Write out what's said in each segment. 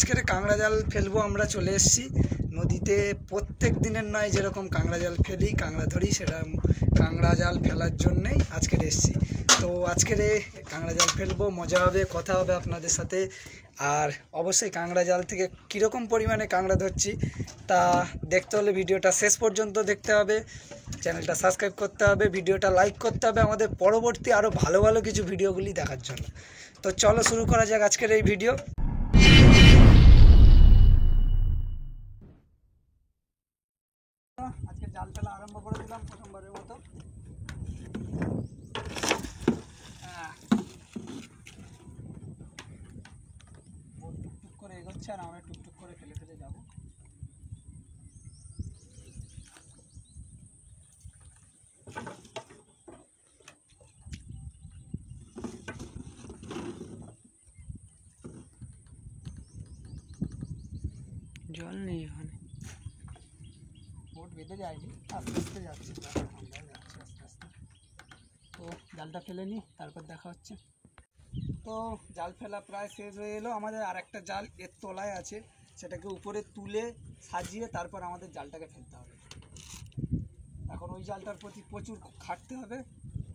আজকের কাঁকড়া জাল ফেলবো আমরা, চলে এসেছি নদীতে। প্রত্যেক দিনের নয় যেরকম কাঁকড়া জাল ফেলি, কাঁকড়া ধরি, সেটা কাঁকড়া জাল ফেলার জন্যেই আজকের এসেছি। তো আজকের কাঁকড়া জাল ফেলবো, মজা হবে, কথা হবে আপনাদের সাথে। আর অবশ্যই কাঁকড়া জাল থেকে কীরকম পরিমাণে কাঁকড়া ধরছি তা দেখতে হলে ভিডিওটা শেষ পর্যন্ত দেখতে হবে, চ্যানেলটা সাবস্ক্রাইব করতে হবে, ভিডিওটা লাইক করতে হবে আমাদের পরবর্তী আরও ভালো ভালো কিছু ভিডিওগুলি দেখার জন্য। তো চলো শুরু করা যাক আজকের এই ভিডিও। আজকে জাল ফেলা আরম্ভ করে দিলাম প্রথমবারের মতো। টুকটুক করে এগোচ্ছে আর আমরা টুকটুক করে ফেলে ফেলে যাবো। জল নেই এখানে, বোট বেঁধে যায়নি, আস্তে আস্তে যাচ্ছে, যাচ্ছে আস্তে আস্তে। তো জালটা ফেলে নিই, তারপর দেখা হচ্ছে। তো জাল ফেলা প্রায় শেষ হয়ে এলো আমাদের। আর একটা জাল এর তলায় আছে, সেটাকে উপরে তুলে সাজিয়ে তারপর আমাদের জালটাকে ফেলতে হবে। এখন ওই জালটার প্রতি প্রচুর খাটতে হবে।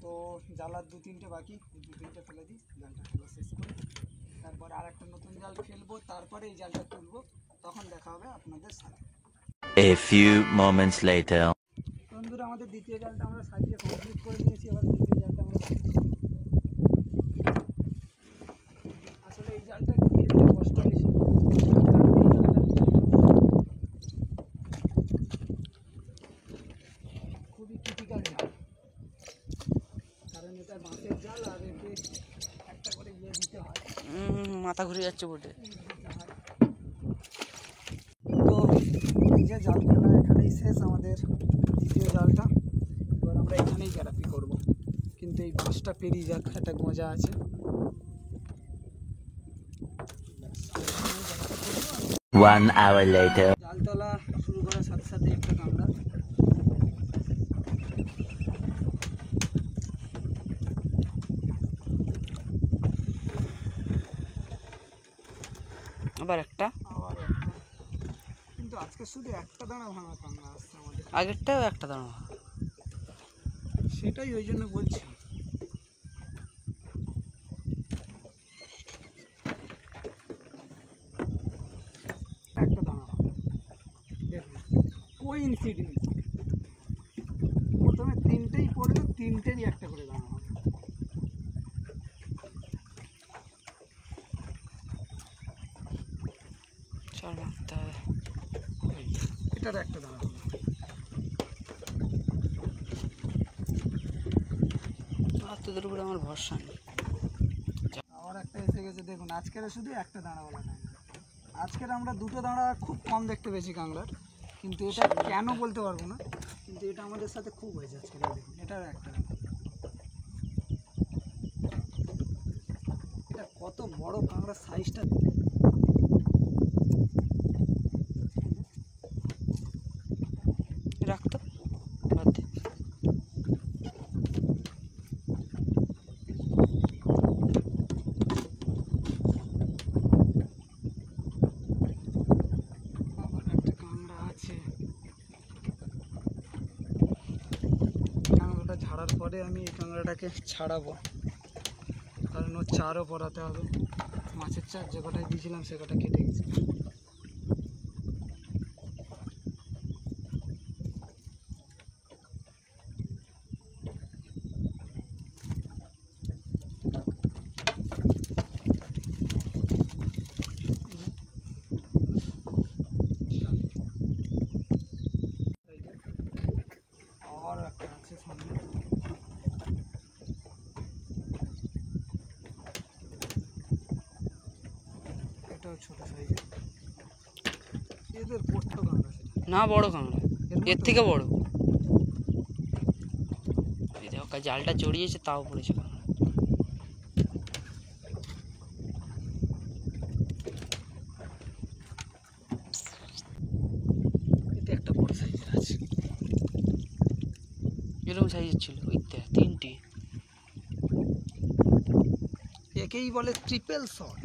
তো জাল আর 2-3টে বাকি, 2-3টে ফেলে দিই, জালটা ফেলা শেষ করে তারপর আর একটা নতুন জাল ফেলবো, তারপরে এই জালটা তুলবো, তখন দেখা হবে আপনাদের সাথে। A few moments later. বন্ধুরা, আমাদের দ্বিতীয় জালটা আমরা সাজিয়ে কমপ্লিট করে নিয়েছি। এবার তৃতীয় জালটা আমরা আসলে এই জালটা ফেলতে কষ্ট বেশি, খুবই ক্রিটিক্যাল জাল, কারণ এটা বাঁশের জাল আর এতে একটা করে ইয়ে দিতে হয়। মাথা ঘুরে যাচ্ছে বটে। তো এই যে জাল ফেলা এখানেই শেষ আমাদের দ্বিতীয় জালটা। এবার আমরা এখানেই গ্যারাপি করব, কিন্তু এই বাঁশটা পেরিয়ে যাক, একটা গোঁজা আছে। 1 hour later. জাল তোলা শুরু করার সাথে সাথে একটা কাঁকড়া। আবার একটা, আবার একটা, কিন্তু আজকে শুধু একটা দানা ভাঙা কাঁকড়া আসছে আমাদের। আগেরটাও একটা দাঁড়া। সেটাই ওই জন্য বলছি। একটা দানা দেখুন, কোইন্সিডেন্স, প্রথমে 3টেই পড়লো, 3টেরই একটা করে দানা হবে। চল মারতে হবে। এটার একটা দানা হবে। আর তোদের উপরে আমার ভরসা নেই। আবার একটা এসে গেছে দেখুন। আজকের শুধু একটা দাঁড়াওয়ালা নাই, আজকের আমরা 2টো দাঁড়া খুব কম দেখতে পেয়েছি কাঁকড়ার, কিন্তু এটা কেন বলতে পারবো না, কিন্তু এটা আমাদের সাথে খুব হয়েছে আজকে। দেখুন এটার একটা দাঁড়া, এটা কত বড় কাঁকড়ার সাইজটা। রাখতো বাদ দে। আবার একটা কাঁকড়া আছে। কাঁকড়াটা ঝাড়ার পরে আমি এই কাঁকড়াটাকে ছাড়াবো, কারণ ওর চারও পরাতে হবে। মাছের চার যে কটায় দিয়েছিলাম সে কটা কেটে গেছে। আর একটা আছে সামনে, এটাও ছোট সাইজের। এদের বড় কাঁকড়া, সেটা না বড় কাঁকড়া, এর থেকে বড়। এই দেখো জালটা জড়িয়েছে, তাও পড়েছে কাঁকড়া। এটা একটা বড় সাইজের আছে। এরকম সাইজের ছিল ওই 3টে। একেই বলে ট্রিপল শট।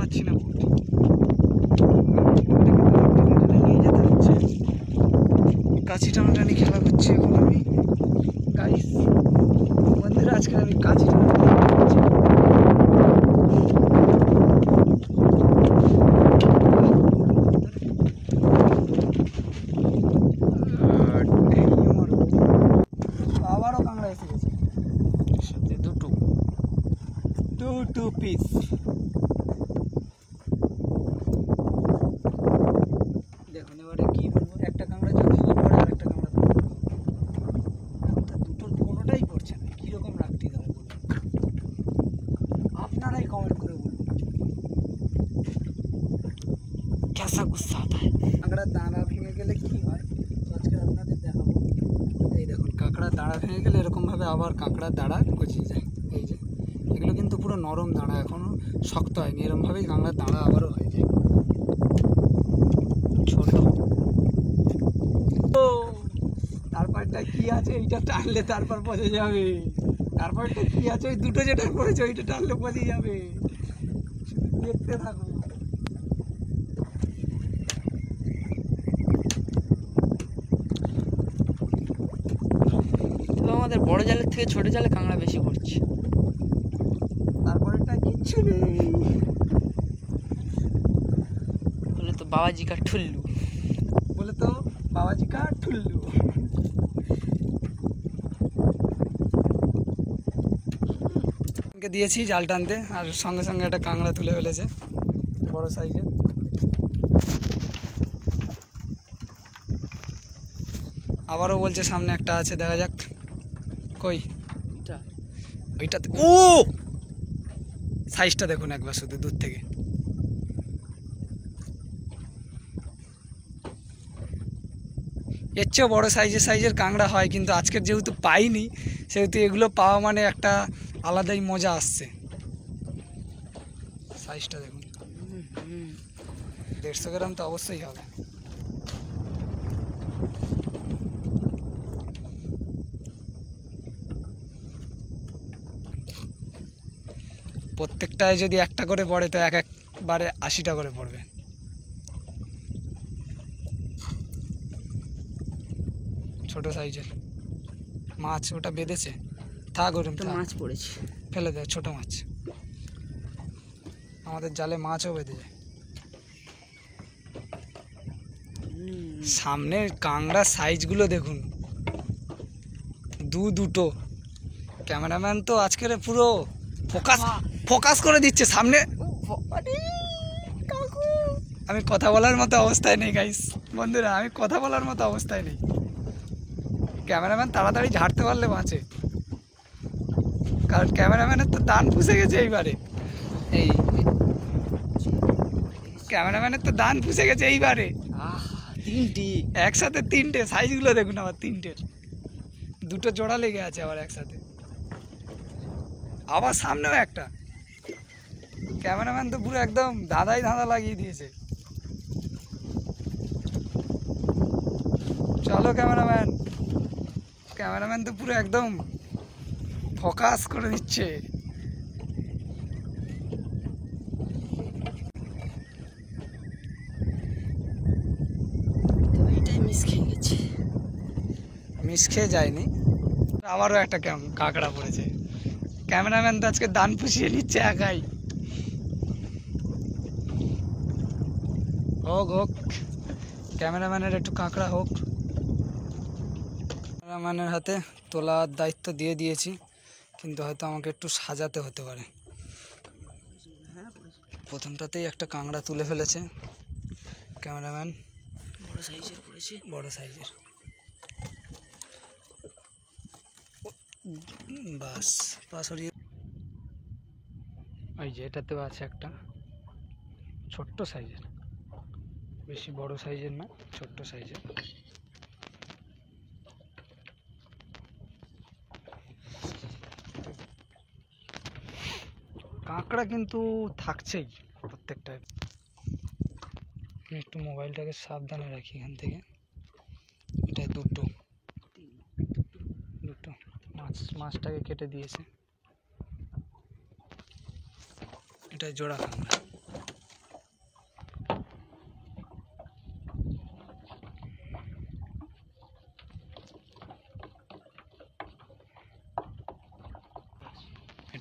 পাচ্ছি না বোট, নিয়ে যেতে হচ্ছে। কাছি টানাটানি খেলা করছি এখন আমি গাইস। বন্ধুরা আজকে আমি কাছি টানাটানি করছি। আবারও কাঁকড়া এসে গেছে, সাথে দুটো। Two piece. দেখুন এবারে কি বলবো, একটা কাঁকড়া যদি পরে আর একটা কাঁকড়া ধরবো। এখন তো দুটোর কোনোটাই পড়ছে না, কীরকম রাখতে হবে বলুন, আপনারাই কমেন্ট করে বলুন। कैसा गुस्सा आता है। কাঁকড়ার দাঁড়া ভেঙে গেলে কি হয় তো আজকে আপনাদের দেখাবো। এই দেখুন কাঁকড়ার দাঁড়া ভেঙে গেলে এরকমভাবে আবার কাঁকড়ার দাঁড়া গজিয়ে যায়। এই যে এগুলো কিন্তু পুরো নরম দাঁড়া, এখনও শক্ত হয়নি, এরকমভাবেই কাঁকড়ার দাঁড়া আবারও হয়ে যায় ছোট। ও তারপরটা কি আছে এইটা টানলে তারপর বোঝা যাবে, তারপরটা কি আছে ওই দুটো যেটা পড়েছে ওইটা টানলে বোঝা যাবে, শুধু দেখতে থাকো। তবে আমাদের বড় জালের থেকে ছোট জালে কাঁকড়া বেশি পড়ছে। তারপরটা কিচ্ছু নেই, বলে তো বাবাজি কা ঠুল্লু। বলে তো বাবাজি কা ঠুল্লু। দিয়েছি জাল টানতে, আর সঙ্গে সঙ্গে একটা কাঁকড়া তুলে ফেলেছে বড় সাইজের। আবারও বলছে সামনে একটা আছে, দেখা যাক কই ওইটাতে। ও সাইজটা দেখুন একবার শুধু দূর থেকে। এর চেয়েও বড়ো সাইজের কাঁকড়া হয়, কিন্তু আজকের যেহেতু পাইনি সেহেতু এগুলো পাওয়া মানে একটা আলাদাই মজা আসছে। সাইজটা দেখুন, 150 গ্রাম তো অবশ্যই হবে। প্রত্যেকটায় যদি একটা করে পড়ে তো একবারে 80টা করে পড়বে। ছোট সাইজের মাছ ওটা বেঁধেছে, থাক ওরম তো মাছ পড়েছে। ফেলে দেয় ছোট মাছ। আমাদের জালে মাছও বেঁধে যায়। সামনের কাঁকড়ার সাইজগুলো দেখুন, দুটো। ক্যামেরাম্যান তো আজকের পুরো ফোকাস করে দিচ্ছে সামনে। আমি কথা বলার মতো অবস্থায় নেই গাইস, বন্ধুরা আমি কথা বলার মতো অবস্থায় নেই। ক্যামেরাম্যান তাড়াতাড়ি ঝাড়তে পারলে বাঁচে, কারণ ক্যামেরাম্যানের তো দান পুষে গেছে এইবারে। এই ক্যামেরাম্যানের তো দান পুষে গেছে এইবারে। তিনটি একসাথে তিনটে, সাইজগুলো দেখুন আবার তিনটের, দুটো জোড়া লেগে আছে আবার একসাথে, আবার সামনেও একটা। ক্যামেরাম্যান তো পুরো একদম ধাঁধাই ধাঁধা লাগিয়ে দিয়েছে। চলো ক্যামেরাম্যান তো পুরো একদম ফোকাস করে দিচ্ছে। এইটাই মিস খেয়ে গেছে। মিস খেয়ে যায়নি, আবারও একটা কাঁকড়া পড়েছে। ক্যামেরাম্যান তো আজকে দান পুষিয়ে নিচ্ছে একাই। হোক ক্যামেরাম্যানের একটু কাঁকড়া হোক। ক্যামেরাম্যানের হাতে তোলার দায়িত্ব দিয়ে দিয়েছি, কিন্তু হয়তো আমাকে একটু সাজাতে হতে পারে। প্রথমটাতেই একটা কাঁকড়া তুলে ফেলেছে ক্যামেরাম্যান, বড় সাইজের পড়েছে। বড় সাইজের। বাস পাশরিয়ে ওই যে এটাতেও আছে একটা ছোট্ট সাইজের, বেশি বড় সাইজের না, ছোট্ট সাইজের। কাঁকড়া কিন্তু থাকছেই প্রত্যেকটায়। একটু মোবাইলটাকে সাবধানে রাখি এখান থেকে। এটা দুটো মাছটাকে কেটে দিয়েছে। এটা জোড়া কাঁকড়া।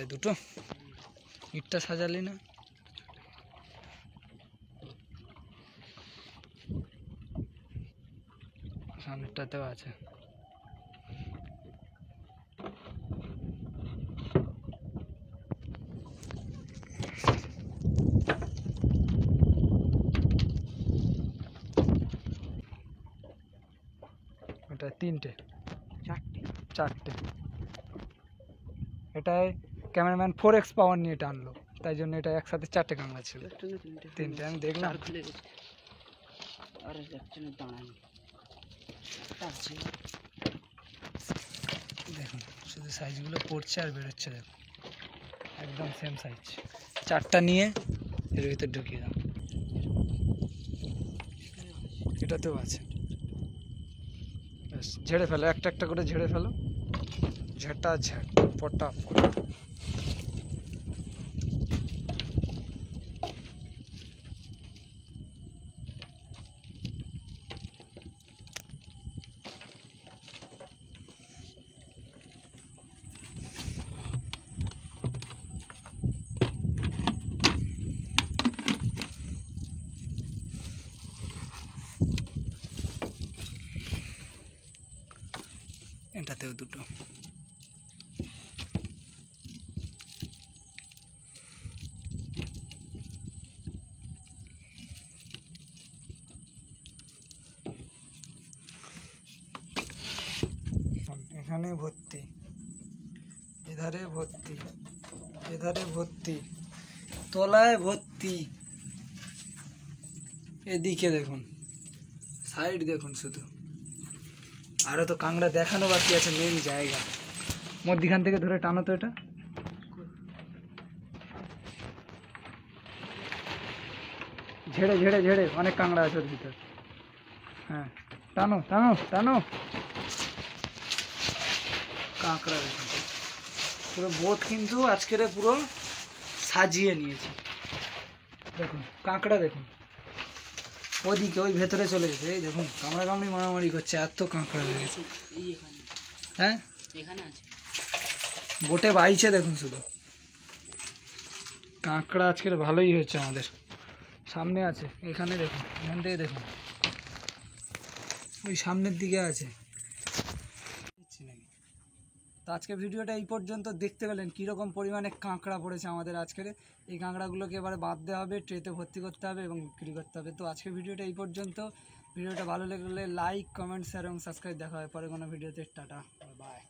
এটাই দুটো, ইটটা সাজালি না? সামনেরটাতেও আছে। এটা তিনটে, চারটে। এটাই ক্যামেরাম্যান 4x পাওয়ার নিয়ে টানলো, তাই জন্য এটা একসাথে চারটে কাঁকড়া ছিল। তিনটে আমি দেখলাম। খুলে গেছে আর যাচ্ছে না, দাঁড়ানি আসছে। দেখুন শুধু সাইজগুলো পড়ছে আর বেরোচ্ছে, দেখুন একদম সেম সাইজ। চারটা নিয়ে এর ভিতর ঢুকিয়ে দাও। এটাতেও আছে। ব্যাস ঝেড়ে ফেলো, একটা একটা করে ঝেড়ে ফেলো, ঝাঁটা ঝাঁট পটা পটা। এটাতেও দুটো। এখানে ভর্তি, এধারে ভর্তি, এধারে ভর্তি, তলায় ভর্তি, এদিকে দেখুন, সাইড দেখুন শুধু। আরো তো কাঁকড়া দেখানো বাকি আছে, মেন জায়গা। মধ্যিখান থেকে ধরে টানো তো এটা। ঝেড়ে ঝেড়ে ঝেড়ে, অনেক কাঁকড়া আছে ওর ভিতর। হ্যাঁ টানো টানো টানো। কাঁকড়া দেখুন, পুরো বোট কিন্তু আজকের পুরো সাজিয়ে নিয়েছে। দেখুন কাঁকড়া দেখুন, ওদিকে ওই ভেতরে চলে গেছে। এই দেখুন কামড়া কামড়ি মারামারি করছে, এত কাঁকড়া লেগেছে। এই এখানে, হ্যাঁ এখানে আছে। বোটে বাইছে দেখুন শুধু। কাঁকড়া আজকের ভালোই হয়েছে আমাদের। সামনে আছে, এখানে দেখুন, এখান থেকে দেখুন, ওই সামনের দিকে আছে। তো আজকের ভিডিওটা এই পর্যন্ত। দেখতে পেলেন কীরকম পরিমাণে কাঁকড়া পড়েছে আমাদের আজকের। এই কাঁকড়াগুলোকে এবারে বাঁধতে হবে, ট্রেতে ভর্তি করতে হবে এবং বিক্রি করতে হবে। তো আজকের ভিডিওটা এই পর্যন্ত। ভিডিওটা ভালো লাগলে লাইক, কমেন্ট, শেয়ার এবং সাবস্ক্রাইব। দেখা হয় পরে কোনো ভিডিওতে। টাটা, বাই।